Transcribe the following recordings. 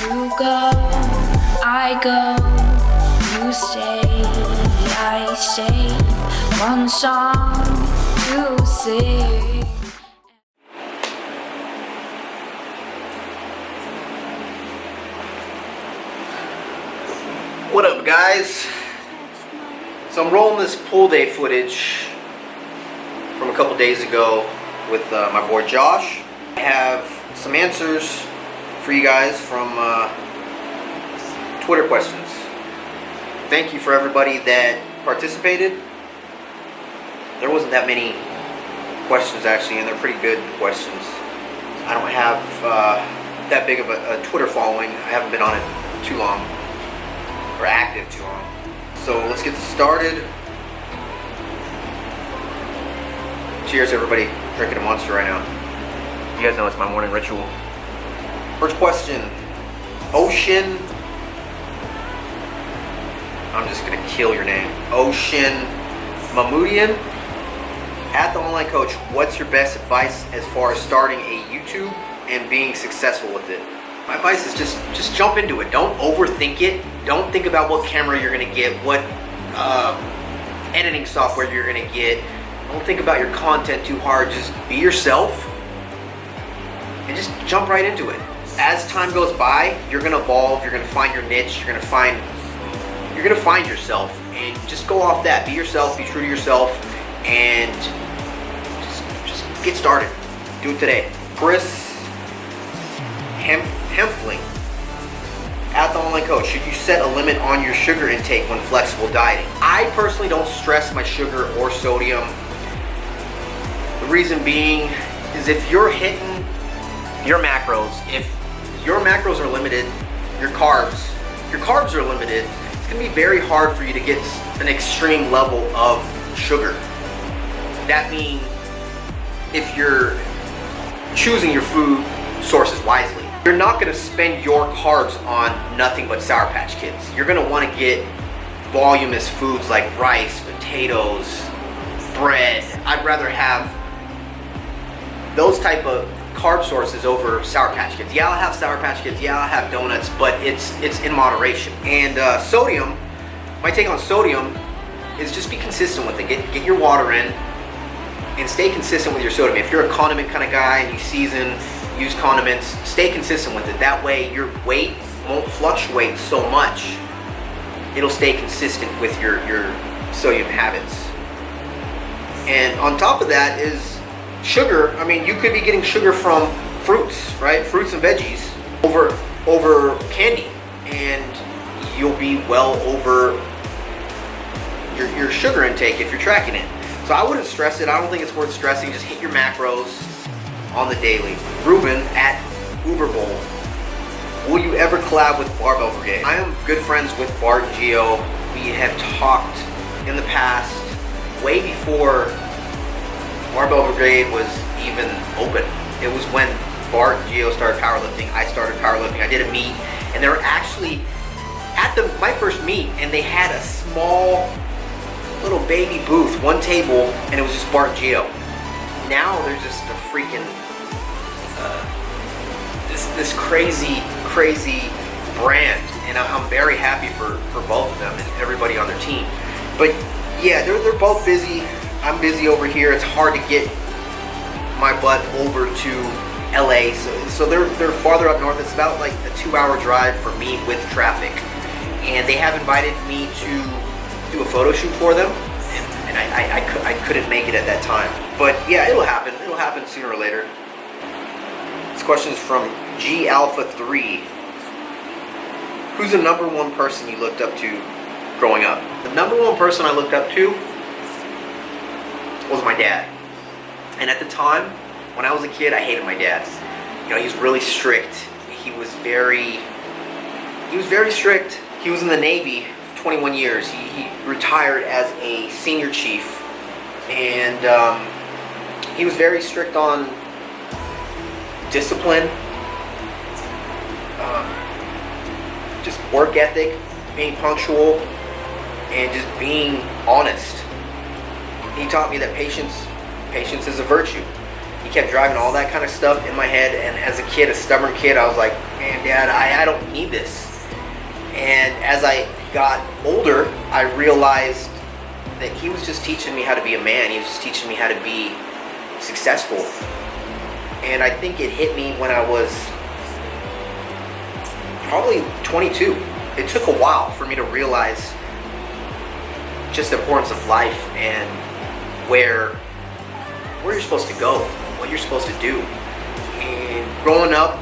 You go, I go, you stay, I stay. One song to sing. What up, guys? So I'm rolling this pool day footage from a couple days ago with my boy Josh. I have some answers for you guys from Twitter questions. Thank you for everybody that participated. There wasn't that many questions actually, and they're pretty good questions. I don't have that big of a Twitter following. I haven't been on it too long, or active too long. So let's get started. Cheers, everybody. Drinking a Monster right now. You guys know it's my morning ritual. First question. Ocean. I'm just gonna kill your name. Ocean Mahmoodian. At the Online Coach, what's your best advice as far as starting a YouTube and being successful with it? My advice is just jump into it. Don't overthink it. Don't think about what camera you're gonna get, what editing software you're gonna get. Don't think about your content too hard. Just be yourself and just jump right into it. As time goes by, you're gonna evolve. You're gonna find your niche. You're gonna find yourself, and just go off that. Be yourself. Be true to yourself, and just get started. Do it today. Chris Hempfling. At the Online Coach, should you set a limit on your sugar intake when flexible dieting? I personally don't stress my sugar or sodium. The reason being is if you're hitting your macros, if your macros are limited, your carbs are limited, it's gonna be very hard for you to get an extreme level of sugar. That means if you're choosing your food sources wisely, you're not gonna spend your carbs on nothing but Sour Patch Kids. You're gonna wanna get voluminous foods like rice, potatoes, bread. I'd rather have those type of carb sources over Sour Patch Kids. Yeah, I'll have Sour Patch Kids, yeah, I'll have donuts, but it's in moderation. And sodium, my take on sodium is just be consistent with it. Get your water in and stay consistent with your sodium. If you're a condiment kind of guy and you season, use condiments, stay consistent with it. That way your weight won't fluctuate so much. It'll stay consistent with your sodium habits. And on top of that is sugar. I mean, you could be getting sugar from fruits, right? Fruits and veggies over candy, and you'll be well over your sugar intake if you're tracking it. So I wouldn't stress it. I don't think it's worth stressing. Just hit your macros on the daily. Ruben at Uber Bowl. Will you ever collab with Barbell Brigade? I am good friends with Bart and Gio. We have talked in the past, way before Barbell Brigade was even open. It was when Bart and Gio started powerlifting. I started powerlifting. I did a meet, and they were actually at my first meet, and they had a small little baby booth, one table, and it was just Bart and Gio. Now there's just a freaking this crazy brand, and I'm very happy for both of them and everybody on their team. But yeah, they're both busy. I'm busy over here. It's hard to get my butt over to LA, so they're farther up north. It's about like a 2-hour drive for me with traffic, and they have invited me to do a photo shoot for them, and I couldn't make it at that time. But yeah, it'll happen. It'll happen sooner or later. This question is from G Alpha 3. Who's the number one person you looked up to growing up? The number one person I looked up to was my dad. And at the time, when I was a kid, I hated my dad. You know, he was really strict. He was very strict. He was in the Navy for 21 years. He retired as a senior chief, and he was very strict on discipline, just work ethic, being punctual, and just being honest. He taught me that patience is a virtue. You kept driving all that kind of stuff in my head. And as a kid, a stubborn kid, I was like, man, Dad, I don't need this. And as I got older, I realized that he was just teaching me how to be a man. He was just teaching me how to be successful. And I think it hit me when I was probably 22. It took a while for me to realize just the importance of life and where you're supposed to go, what you're supposed to do. And growing up,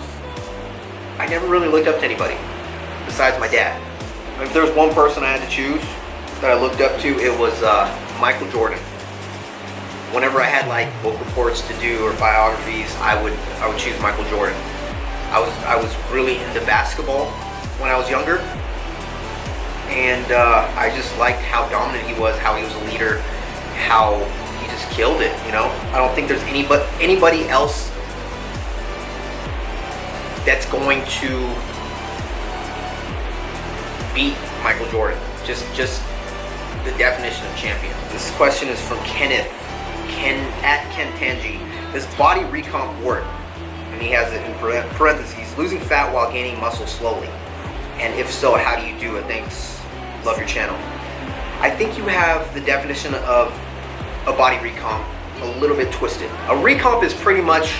I never really looked up to anybody besides my dad. If there was one person I had to choose that I looked up to, it was Michael Jordan. Whenever I had like book reports to do or biographies, I would choose Michael Jordan. I was really into basketball when I was younger, and I just liked how dominant he was, how he was a leader, how he just killed it. You know, I don't think there's anybody else that's going to beat Michael Jordan. Just the definition of champion. This question is from Kenneth. At Ken Tangi. Does body recomp work? And he has it in parentheses, losing fat while gaining muscle slowly. And if so, how do you do it? Thanks. Love your channel. I think you have the definition of a body recomp a little bit twisted. A recomp is pretty much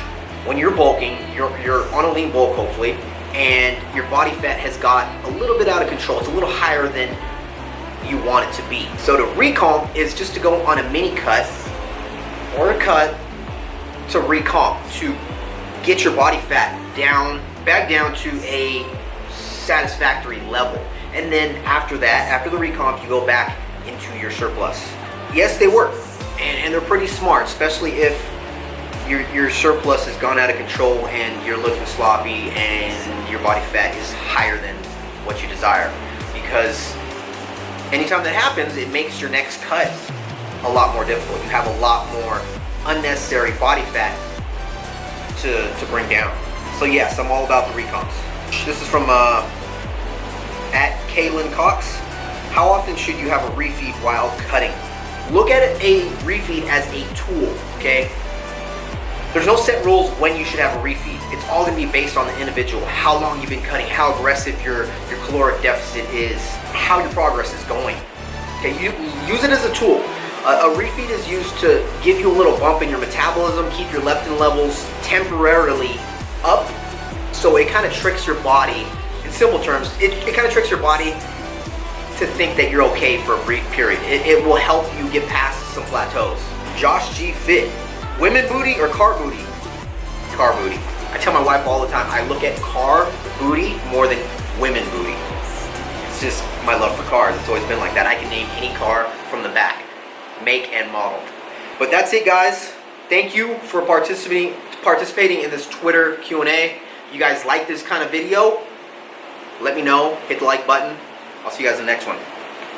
when you're bulking, you're on a lean bulk hopefully, and your body fat has got a little bit out of control. It's a little higher than you want it to be. So to recomp is just to go on a mini cut or a cut to recomp, to get your body fat back down to a satisfactory level. And then after that, after the recomp, you go back into your surplus. Yes, they work, and they're pretty smart, especially if your surplus has gone out of control and you're looking sloppy and your body fat is higher than what you desire. Because anytime that happens, it makes your next cut a lot more difficult. You have a lot more unnecessary body fat to bring down. So yes, I'm all about the recomps. This is from at Kaylin Cox. How often should you have a refeed while cutting? Look at a refeed as a tool, okay? There's no set rules when you should have a refeed. It's all gonna be based on the individual, how long you've been cutting, how aggressive your caloric deficit is, how your progress is going. Okay, you use it as a tool. A refeed is used to give you a little bump in your metabolism, keep your leptin levels temporarily up, so it kind of tricks your body, in simple terms, it kind of tricks your body to think that you're okay for a brief period. It will help you get past some plateaus. Josh G. Fit, women booty or car booty? Car booty. I tell my wife all the time, I look at car booty more than women booty. It's just my love for cars. It's always been like that. I can name any car from the back, make and model. But that's it, guys. Thank you for participating in this Twitter Q&A. You guys like this kind of video? Let me know. Hit the like button. I'll see you guys in the next one.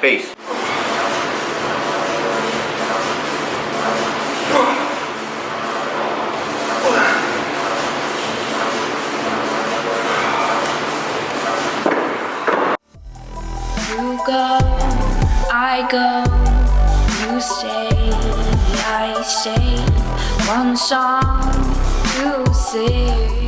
Peace. You go, I go, you say, I say, one song to sing.